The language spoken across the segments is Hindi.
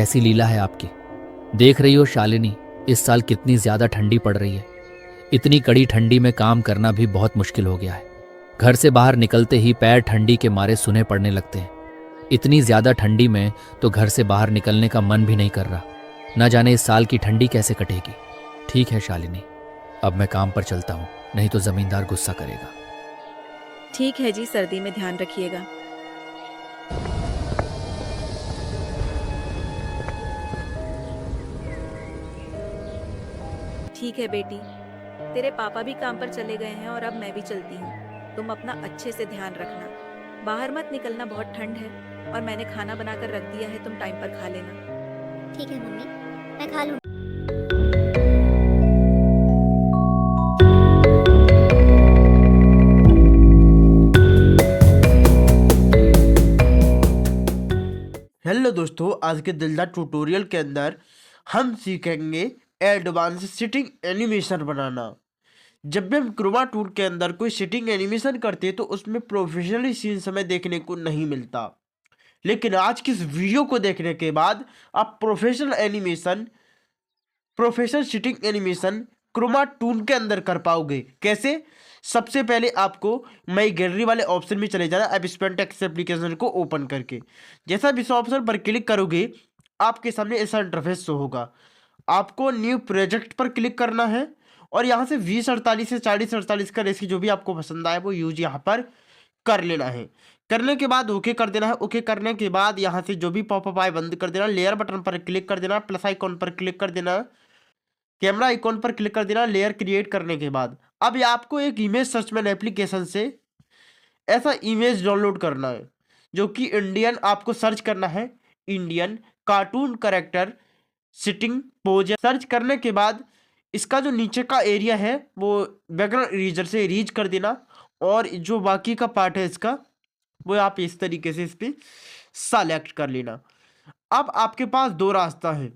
ऐसी लीला है आपकी। देख रही हो शालिनी, इस साल कितनी ज्यादा ठंडी पड़ रही है। इतनी कड़ी ठंडी में काम करना भी बहुत मुश्किल हो गया है। घर से बाहर निकलते ही पैर ठंडी के मारे सुने पड़ने लगते हैं। इतनी ज्यादा ठंडी में तो घर से बाहर निकलने का मन भी नहीं कर रहा। न जाने इस साल की ठंडी कैसे कटेगी। ठीक है शालिनी, अब मैं काम पर चलता हूँ, नहीं तो जमींदार गुस्सा करेगा। ठीक है जी, सर्दी में ध्यान रखिएगा। ठीक है बेटी, तेरे पापा भी काम पर चले गए हैं और अब मैं भी चलती हूँ। तुम अपना अच्छे से ध्यान रखना, बाहर मत निकलना, बहुत ठंड है। और मैंने खाना बनाकर रख दिया है, तुम टाइम पर खा लेना। ठीक है मम्मी, मैं खा लूँ। हेलो दोस्तों, आज के दिलदार ट्यूटोरियल के अंदर हम सीखेंगे एडवांस सिटिंग एनिमेशन बनाना। जब भी हम क्रोमा टूल के अंदर कोई सिटिंग एनिमेशन करते हैं तो उसमें प्रोफेशनली सीन्स हमें देखने को नहीं मिलता, लेकिन आज की इस वीडियो को देखने के बाद आप professional setting animation chroma tool के अंदर कर पाओगे। कैसे? सबसे पहले आपको माई गैलरी वाले ऑप्शन में चले जाना, अब स्पेंटेक्स एप्लीकेशन को ओपन करके। जैसा आप इस ऑप्शन पर क्लिक करोगे आपके सामने ऐसा इंटरफेस शो होगा। आपको न्यू प्रोजेक्ट पर क्लिक करना है और यहाँ से 2048 से 4048 का रेसिपी जो भी आपको पसंद आए वो यूज यहाँ पर कर लेना है। करने के बाद ओके कर देना है। ओके करने के बाद यहाँ से जो भी पॉपअप आए बंद कर देना। लेयर बटन पर क्लिक कर देना, प्लस आइकॉन पर क्लिक कर देना, कैमरा आइकॉन पर क्लिक कर देना। लेयर क्रिएट करने के बाद अब ये आपको एक इमेज सर्चमैन एप्लीकेशन से ऐसा इमेज डाउनलोड करना है जो कि इंडियन आपको सर्च करना है, Indian cartoon character sitting pose. Search करने के बाद इसका जो नीचे का एरिया है वो बैकग्राउंड इरेजर से इरेज कर देना और जो बाकी का पार्ट है इसका वो आप इस तरीके से इस पर सेलेक्ट कर लेना। अब आपके पास दो रास्ता है।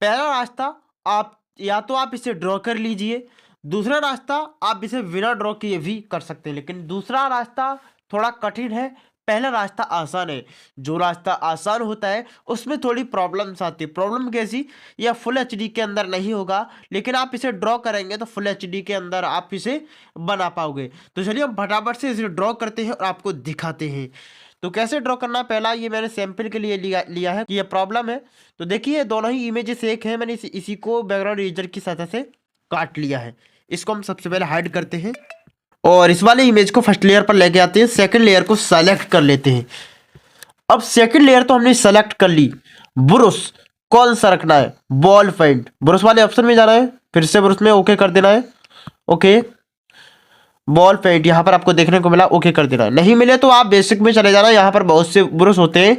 पहला रास्ता, आप या तो आप इसे ड्रॉ कर लीजिए। दूसरा रास्ता, आप इसे बिना ड्रॉ किए भी कर सकते हैं, लेकिन दूसरा रास्ता थोड़ा कठिन है, पहला रास्ता आसान है। जो रास्ता आसान होता है उसमें थोड़ी प्रॉब्लम्स आती है। प्रॉब्लम कैसी? यह फुल एचडी के अंदर नहीं होगा, लेकिन आप इसे ड्रॉ करेंगे तो फुल एचडी के अंदर आप इसे बना पाओगे। तो चलिए हम फटाफट से इसे ड्रॉ करते हैं और आपको दिखाते हैं। तो कैसे ड्रॉ करना है, पहला ये मैंने सैंपल के लिए लिया है कि ये प्रॉब्लम है। तो देखिए दोनों ही इमेजेस एक है, मैंने इसी को बैकग्राउंड इरेजर की सहायता से काट लिया है। इसको हम सबसे पहले हाइड करते हैं और इस वाले इमेज को फर्स्ट लेयर पर लेके आते हैं। सेकंड लेयर को सेलेक्ट कर लेते हैं। अब सेकंड लेयर तो हमने सेलेक्ट कर ली। ब्रश कौन सा रखना है? Ball paint. ब्रश वाले ऑप्शन में जाना है, फिर से ब्रश में ओके कर देना है। ओके, बॉल पेंट यहाँ पर आपको देखने को मिला, ओके कर देना है। नहीं मिले तो आप बेसिक में चले जाना, यहाँ पर बहुत से ब्रश होते हैं।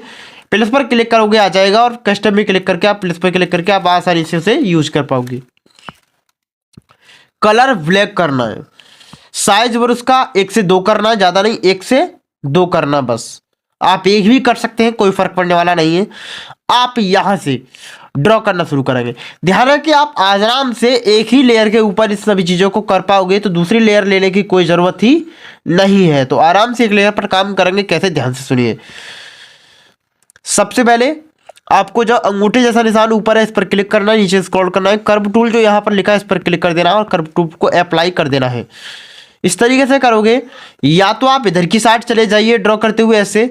प्लस पर क्लिक करोगे आ जाएगा और कस्टम में क्लिक करके आप प्लस पर क्लिक करके आप आसानी से उसे यूज कर पाओगे। कलर ब्लैक करना है। साइज ब्रश का 1 से 2 करना है, ज़्यादा नहीं, 1 से 2 करना बस। आप एक भी कर सकते हैं, कोई फर्क पड़ने वाला नहीं है। आप यहाँ से ड्रॉ करना शुरू करेंगे। ध्यान रखें आप आराम से एक ही लेयर के ऊपर इस सभी चीज़ों को कर पाओगे, तो दूसरी लेयर लेने की कोई ज़रूरत ही नहीं है। तो आराम से एक लेयर पर काम करेंगे। कैसे? ध्यान से सुनिए। सबसे पहले आपको जो अंगूठे जैसा निशान ऊपर है इस पर क्लिक करना है, नीचे स्क्रॉल करना है, कर्व टूल जो यहाँ पर लिखा है इस पर क्लिक कर देना है और कर्व टूल को अप्लाई कर देना है। इस तरीके से करोगे, या तो आप इधर की साइड चले जाइए ड्रॉ करते हुए ऐसे,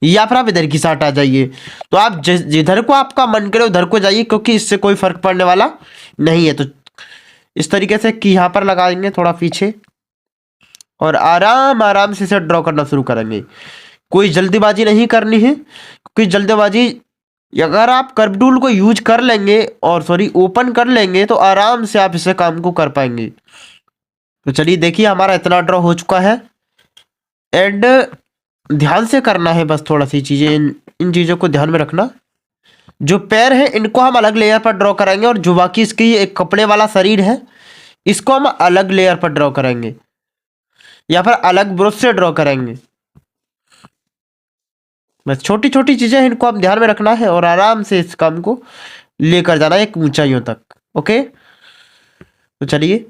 या फिर आप इधर की साइड आ जाइए। तो आप जिधर को आपका मन करे उधर को जाइए, क्योंकि इससे कोई फर्क पड़ने वाला नहीं है। तो इस तरीके से कि यहाँ पर लगाएंगे थोड़ा पीछे और आराम से इसे ड्रॉ करना शुरू करेंगे। कोई जल्दीबाजी नहीं करनी है, क्योंकि जल्दीबाजी अगर आप कर्व टूल को यूज कर लेंगे और ओपन कर लेंगे तो आराम से आप इसे काम को कर पाएंगे। तो चलिए देखिए हमारा इतना ड्रॉ हो चुका है। एंड ध्यान से करना है बस, थोड़ा सी चीज़ें इन चीज़ों को ध्यान में रखना। जो पैर है इनको हम अलग लेयर पर ड्रॉ करेंगे और जो बाकी इसकी एक कपड़े वाला शरीर है इसको हम अलग लेयर पर ड्रॉ करेंगे या फिर अलग ब्रश से ड्रॉ करेंगे। बस छोटी छोटी चीज़ें हैं, इनको आप ध्यान में रखना है और आराम से इस काम को लेकर जाना है एक ऊंचाइयों तक। ओके, तो चलिए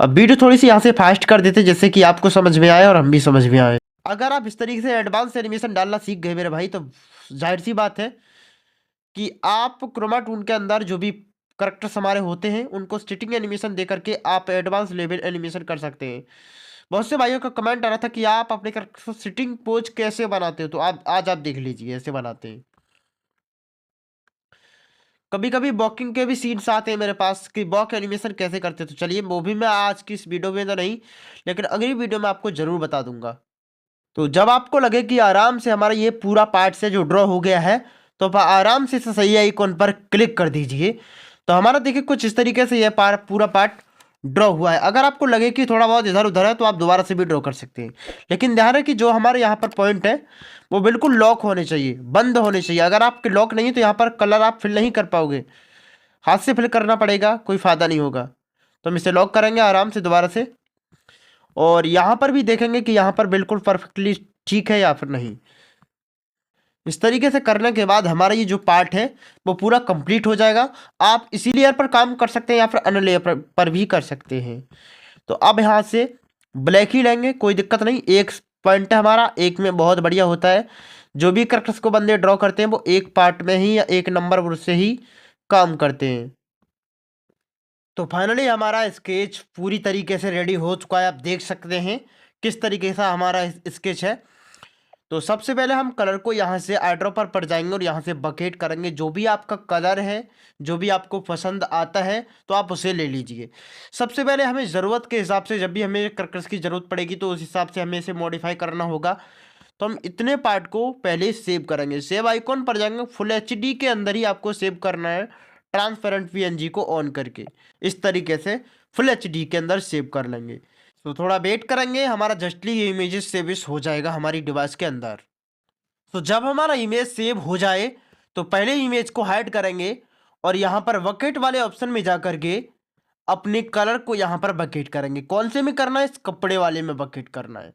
अब वीडियो थोड़ी सी यहाँ से फास्ट कर देते जैसे कि आपको समझ में आए और हम भी समझ में आए। अगर आप इस तरीके से एडवांस एनिमेशन डालना सीख गए मेरे भाई तो जाहिर सी बात है कि आप क्रोमा टून के अंदर जो भी करेक्टर्स हमारे होते हैं उनको स्टिटिंग एनिमेशन दे करके आप एडवांस लेवल एनिमेशन कर सकते हैं। बहुत से भाइयों का कमेंट आ रहा था कि आप अपने करेक्टर्स को सिटिंग पोज कैसे बनाते हो, तो आप आज आप देख लीजिए ऐसे बनाते हैं। कभी कभी वॉकिंग के भी सीन्स आते हैं मेरे पास कि वॉक एनिमेशन कैसे करते हैं, तो चलिए वो भी मैं आज की इस वीडियो में तो नहीं, लेकिन अगली वीडियो में आपको जरूर बता दूंगा। तो जब आपको लगे कि आराम से हमारा ये पूरा पार्ट से जो ड्रॉ हो गया है, तो आप आराम से इस सही आइकॉन पर क्लिक कर दीजिए। तो हमारा देखिए कुछ इस तरीके से ये पूरा पार्ट ड्रॉ हुआ है। अगर आपको लगे कि थोड़ा बहुत इधर उधर है तो आप दोबारा से भी ड्रॉ कर सकते हैं, लेकिन ध्यान रहे कि जो हमारे यहाँ पर पॉइंट है वो बिल्कुल लॉक होने चाहिए, बंद होने चाहिए। अगर आपके लॉक नहीं है तो यहाँ पर कलर आप फिल नहीं कर पाओगे, हाथ से फिल करना पड़ेगा, कोई फ़ायदा नहीं होगा। तो हम इसे लॉक करेंगे आराम से दोबारा से, और यहाँ पर भी देखेंगे कि यहाँ पर बिल्कुल परफेक्टली ठीक है या फिर नहीं। इस तरीके से करने के बाद हमारा ये जो पार्ट है वो पूरा कंप्लीट हो जाएगा। आप इसी लेयर पर काम कर सकते हैं या फिर अन्य लेयर पर भी कर सकते हैं। तो अब यहाँ से ब्लैक ही लेंगे, कोई दिक्कत नहीं। एक पॉइंट है हमारा, एक में बहुत बढ़िया होता है। जो भी करेक्टर्स को बंदे ड्रॉ करते हैं वो एक पार्ट में ही या एक नंबर से ही काम करते हैं। तो फाइनली हमारा स्केच पूरी तरीके से रेडी हो चुका है। आप देख सकते हैं किस तरीके से हमारा स्केच है। तो सबसे पहले हम कलर को यहाँ से आईड्रॉपर पर जाएंगे और यहाँ से बकेट करेंगे। जो भी आपका कलर है, जो भी आपको पसंद आता है तो आप उसे ले लीजिए। सबसे पहले हमें ज़रूरत के हिसाब से, जब भी हमें कलर्स की ज़रूरत पड़ेगी तो उस हिसाब से हमें इसे मॉडिफाई करना होगा। तो हम इतने पार्ट को पहले सेव करेंगे। सेव आइकॉन पर जाएंगे, फुल एचडी के अंदर ही आपको सेव करना है, ट्रांसपेरेंट पीएनजी को ऑन करके। इस तरीके से फुल एचडी के अंदर सेव कर लेंगे। तो थोड़ा वेट करेंगे, हमारा जस्टली ये इमेजेस सेव हो जाएगा हमारी डिवाइस के अंदर। तो जब हमारा इमेज सेव हो जाए तो पहले इमेज को हाइड करेंगे और यहाँ पर बकेट वाले ऑप्शन में जा करके अपने कलर को यहाँ पर बकेट करेंगे। कौन से में करना है? इस कपड़े वाले में बकेट करना है।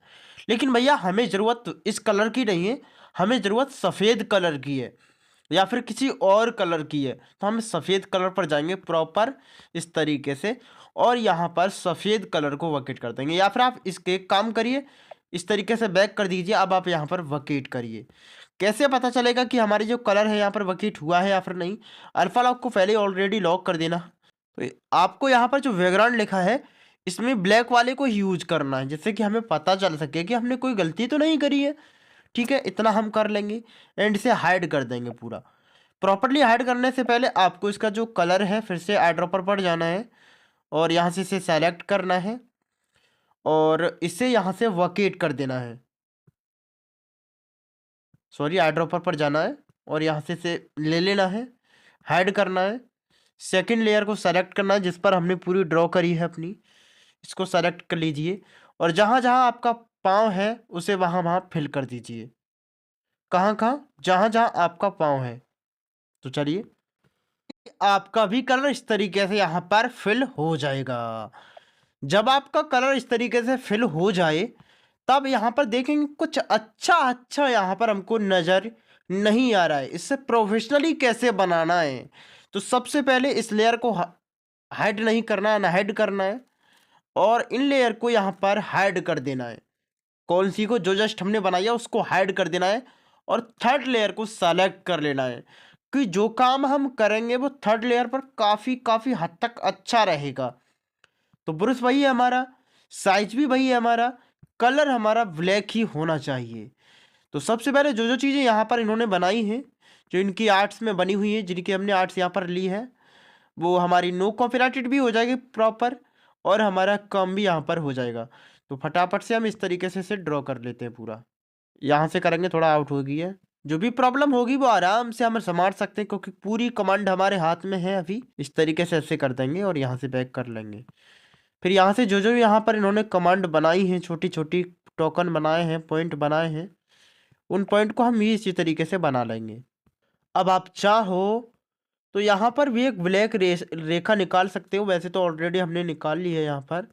लेकिन भैया हमें ज़रूरत इस कलर की नहीं है, हमें ज़रूरत सफ़ेद कलर की है या फिर किसी और कलर की है। तो हम सफ़ेद कलर पर जाएंगे प्रॉपर इस तरीके से, और यहाँ पर सफ़ेद कलर को वकेट कर देंगे। या फिर आप इसके काम करिए, इस तरीके से बैक कर दीजिए। अब आप यहाँ पर वकेट करिए। कैसे पता चलेगा कि हमारी जो कलर है यहाँ पर वकेट हुआ है या फिर नहीं? अल्फा लॉक को पहले ऑलरेडी लॉक कर देना। तो आपको यहाँ पर जो बैकग्राउंड लिखा है इसमें ब्लैक वाले को यूज करना है, जिससे कि हमें पता चल सके कि हमने कोई गलती तो नहीं करी है। ठीक है, इतना हम कर लेंगे एंड इसे हाइड कर देंगे पूरा। प्रॉपर्ली हाइड करने से पहले आपको इसका जो कलर है फिर से आईड्रॉपर पर जाना है और यहाँ से इसे सेलेक्ट करना है और इसे यहाँ से वकेट कर देना है। सॉरी, आईड्रॉपर पर जाना है और यहाँ से इसे ले लेना है, हाइड करना है। सेकंड लेयर को सेलेक्ट करना है जिस पर हमने पूरी ड्रॉ करी है अपनी, इसको सेलेक्ट कर लीजिए और जहाँ जहाँ आपका पाँव है उसे वहाँ वहाँ फिल कर दीजिए। कहाँ कहाँ? जहाँ जहाँ आपका पाँव है। तो चलिए, आपका भी कलर इस तरीके से यहाँ पर फिल हो जाएगा। जब आपका कलर इस तरीके से फिल हो जाए तब यहाँ पर देखेंगे कुछ अच्छा अच्छा यहाँ पर हमको नज़र नहीं आ रहा है। इससे प्रोफेशनली कैसे बनाना है? तो सबसे पहले इस लेयर को हाइड नहीं करना है, अनहाइड करना है और इन लेयर को यहाँ पर हाइड कर देना है। कौन सी को? जो जस्ट हमने बनाई है उसको हाइड कर देना है और थर्ड लेयर को सेलेक्ट कर लेना है कि जो काम हम करेंगे वो थर्ड लेयर पर काफ़ी हद तक अच्छा रहेगा। तो ब्रश वही है हमारा, साइज भी वही है हमारा, कलर हमारा ब्लैक ही होना चाहिए। तो सबसे पहले जो जो चीज़ें यहाँ पर इन्होंने बनाई हैं, जो इनकी आर्ट्स में बनी हुई है, जिनकी हमने आर्ट्स यहाँ पर ली है, वो हमारी नो कॉपीराइटेड भी हो जाएगी प्रॉपर और हमारा काम भी यहाँ पर हो जाएगा। तो फटाफट से हम इस तरीके से इसे ड्रॉ कर लेते हैं पूरा। यहाँ से करेंगे, थोड़ा आउट हो गई है। जो भी प्रॉब्लम होगी वो आराम से हम संभाल सकते हैं क्योंकि पूरी कमांड हमारे हाथ में है अभी। इस तरीके से ऐसे कर देंगे और यहाँ से बैक कर लेंगे। फिर यहाँ से जो जो यहाँ पर इन्होंने कमांड बनाई हैं, छोटी छोटी टोकन बनाए हैं, पॉइंट बनाए हैं, उन पॉइंट को हम भी इसी तरीके से बना लेंगे। अब आप चाहो तो यहाँ पर भी एक ब्लैक रेखा निकाल सकते हो, वैसे तो ऑलरेडी हमने निकाल ली है यहाँ पर।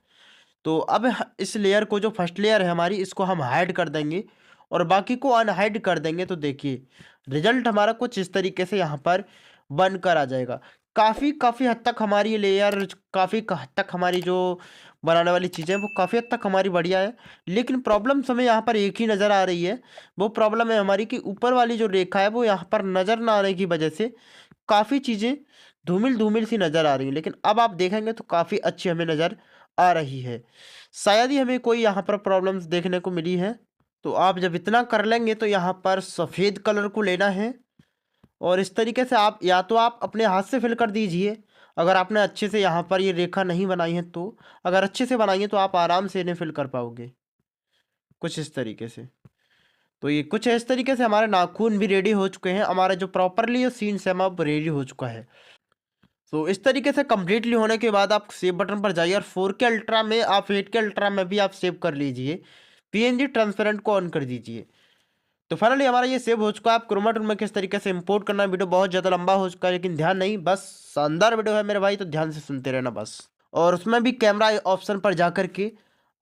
तो अब इस लेयर को, जो फर्स्ट लेयर है हमारी, इसको हम हाइड कर देंगे और बाकी को अनहाइड कर देंगे। तो देखिए रिजल्ट हमारा कुछ इस तरीके से यहाँ पर बनकर आ जाएगा। काफ़ी हद तक हमारी ये लेयर काफ़ी हद तक हमारी जो बनाने वाली चीज़ें हैं वो काफ़ी हद तक हमारी बढ़िया है। लेकिन प्रॉब्लम्स हमें यहाँ पर एक ही नज़र आ रही है। वो प्रॉब्लम है हमारी कि ऊपर वाली जो रेखा है वो यहाँ पर नज़र ना आने की वजह से काफ़ी चीज़ें धूमिल-धूमिल सी नज़र आ रही हैं। लेकिन अब आप देखेंगे तो काफ़ी अच्छी हमें नज़र आ रही है। शायद ही हमें कोई यहाँ पर प्रॉब्लम्स देखने को मिली है। तो आप जब इतना कर लेंगे तो यहाँ पर सफ़ेद कलर को लेना है और इस तरीके से आप या तो आप अपने हाथ से फिल कर दीजिए, अगर आपने अच्छे से यहाँ पर ये रेखा नहीं बनाई है तो। अगर अच्छे से बनाई है तो आप आराम से इन्हें फिल कर पाओगे, कुछ इस तरीके से। तो ये कुछ इस तरीके से हमारे नाखून भी रेडी हो चुके हैं, हमारा जो प्रॉपरली ये सीन सेम अब रेडी हो चुका है। तो इस तरीके से कंप्लीटली होने के बाद आप सेव बटन पर जाइए और 4K अल्ट्रा में आप 8K अल्ट्रा में भी आप सेव कर लीजिए। पीएनजी ट्रांसपेरेंट को ऑन कर दीजिए। तो फाइनली हमारा ये सेव हो चुका है। आप क्रोमा टूल में किस तरीके से इंपोर्ट करना है, वीडियो बहुत ज़्यादा लंबा हो चुका है लेकिन ध्यान नहीं, बस शानदार वीडियो है मेरे भाई, तो ध्यान से सुनते रहना बस। और उसमें भी कैमरा ऑप्शन पर जा करके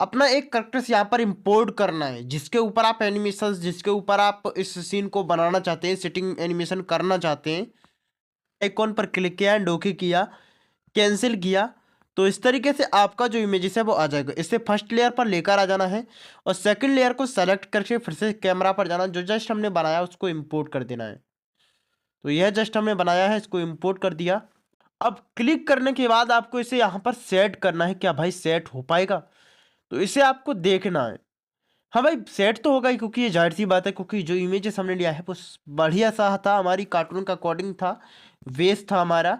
अपना एक करेक्टर्स यहाँ पर इंपोर्ट करना है, जिसके ऊपर आप एनिमेशन, जिसके ऊपर आप इस सीन को बनाना चाहते हैं, सेटिंग एनिमेशन करना चाहते हैं। आइकॉन पर क्लिक किया एंड ओके किया, कैंसिल किया, तो इस तरीके से आपका जो इमेजेस है वो आ जाएगा। इसे फर्स्ट लेयर पर लेकर आ जाना है और सेकंड लेयर को सेलेक्ट करके फिर से कैमरा पर जाना, जो जस्ट हमने बनाया उसको इंपोर्ट कर देना है। तो यह जस्ट हमने बनाया है, इसको इंपोर्ट कर दिया। अब क्लिक करने के बाद आपको इसे यहाँ पर सेट करना है। क्या भाई सेट हो पाएगा? तो इसे आपको देखना है। हाँ भाई सेट तो होगा ही, क्योंकि ये जाहिर सी बात है, क्योंकि जो इमेजेस हमने लिया है वो बढ़िया सा था, हमारी कार्टून का अकॉर्डिंग था, वेस्ट था हमारा।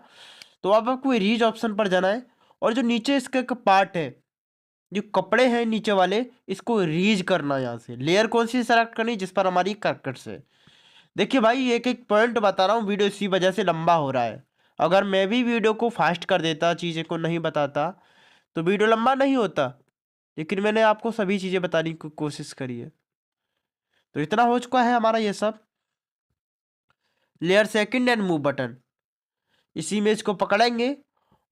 तो अब आपको रीज ऑप्शन पर जाना है और जो नीचे इसका एक पार्ट है, जो कपड़े हैं नीचे वाले, इसको रीज करना है। यहाँ से लेयर कौन सी सेलेक्ट करनी, जिस पर हमारी कर्कट है। देखिए भाई एक एक पॉइंट बता रहा हूँ, वीडियो इसी वजह से लंबा हो रहा है। अगर मैं भी वीडियो को फास्ट कर देता, चीज़ें को नहीं बताता, तो वीडियो लंबा नहीं होता। लेकिन मैंने आपको सभी चीज़ें बताने की कोशिश करी है। तो इतना हो चुका है हमारा ये सब। Layer second and move button, इस इमेज को पकड़ेंगे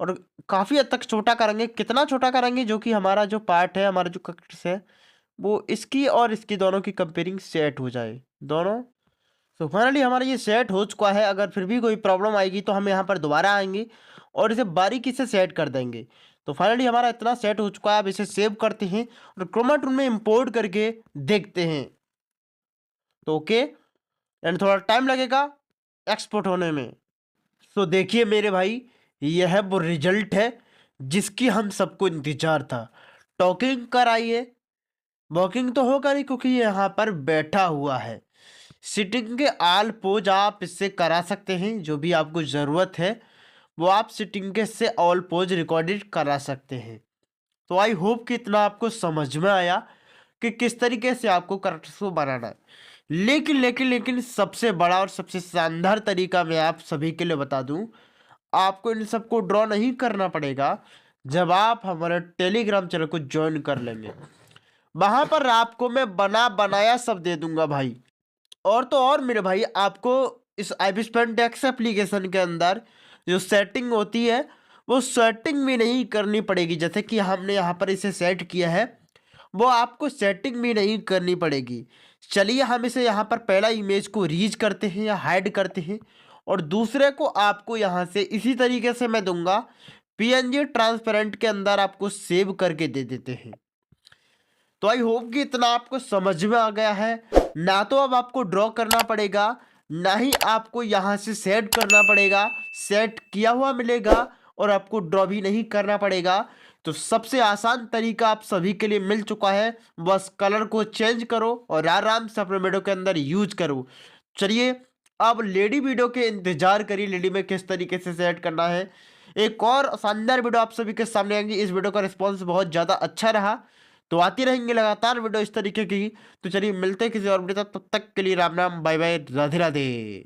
और काफ़ी हद तक छोटा करेंगे। कितना छोटा करेंगे, जो कि हमारा जो पार्ट है, हमारा जो करेक्टर्स है, वो इसकी और इसकी दोनों की कंपेयरिंग सेट हो जाए दोनों। तो फाइनली हमारा ये सेट हो चुका है। अगर फिर भी कोई प्रॉब्लम आएगी तो हम यहाँ पर दोबारा आएंगे और इसे बारीकी से सेट कर देंगे। तो फाइनली हमारा इतना सेट हो चुका है। अब इसे सेव करते हैं और क्रोमा टूल में इंपोर्ट करके देखते हैं। तो ओके, एंड थोड़ा टाइम लगेगा एक्सपोर्ट होने में। तो देखिए मेरे भाई, यह वो रिजल्ट है जिसकी हम सबको इंतजार था। टॉकिंग कराइए, वॉकिंग तो होगा नहीं क्योंकि ये यहाँ पर बैठा हुआ है। सिटिंग के आल पोज आप इससे करा सकते हैं, जो भी आपको ज़रूरत है वो आप सिटिंग के से ऑल पोज रिकॉर्डेड करा सकते हैं। तो आई होप कि इतना आपको समझ में आया कि किस तरीके से आपको करेक्टर्स को बनाना है। लेकिन सबसे बड़ा और सबसे शानदार तरीका मैं आप सभी के लिए बता दूं, आपको इन सबको ड्रॉ नहीं करना पड़ेगा। जब आप हमारे टेलीग्राम चैनल को ज्वाइन कर लेंगे, वहां पर आपको मैं बना बनाया सब दे दूंगा भाई। और तो और मेरे भाई, आपको इस IB Spandex एप्लीकेशन के अंदर जो सेटिंग होती है वो सेटिंग भी नहीं करनी पड़ेगी। जैसे कि हमने यहाँ पर इसे सेट किया है, वो आपको सेटिंग भी नहीं करनी पड़ेगी। चलिए हम इसे यहाँ पर पहला इमेज को रीच करते हैं या हाइड करते हैं और दूसरे को आपको यहाँ से इसी तरीके से मैं दूंगा, PNG ट्रांसपेरेंट के अंदर आपको सेव करके दे देते हैं। तो आई होप कि इतना आपको समझ में आ गया है। ना तो अब आपको ड्रॉ करना पड़ेगा, ना ही आपको यहाँ से सेट करना पड़ेगा। सेट किया हुआ मिलेगा और आपको ड्रॉ भी नहीं करना पड़ेगा। तो सबसे आसान तरीका आप सभी के लिए मिल चुका है। बस कलर को चेंज करो और आराम से अपने वीडियो के अंदर यूज करो। चलिए अब लेडी वीडियो के इंतजार करिए, लेडी में किस तरीके से सेट करना है। एक और शानदार वीडियो आप सभी के सामने आएंगी। इस वीडियो का रिस्पॉन्स बहुत ज़्यादा अच्छा रहा, तो आती रहेंगे लगातार वीडियो इस तरीके की। तो चलिए मिलते हैं किसी और वीडियो, तब तक के लिए राम राम, बाय बाय, राधे राधे।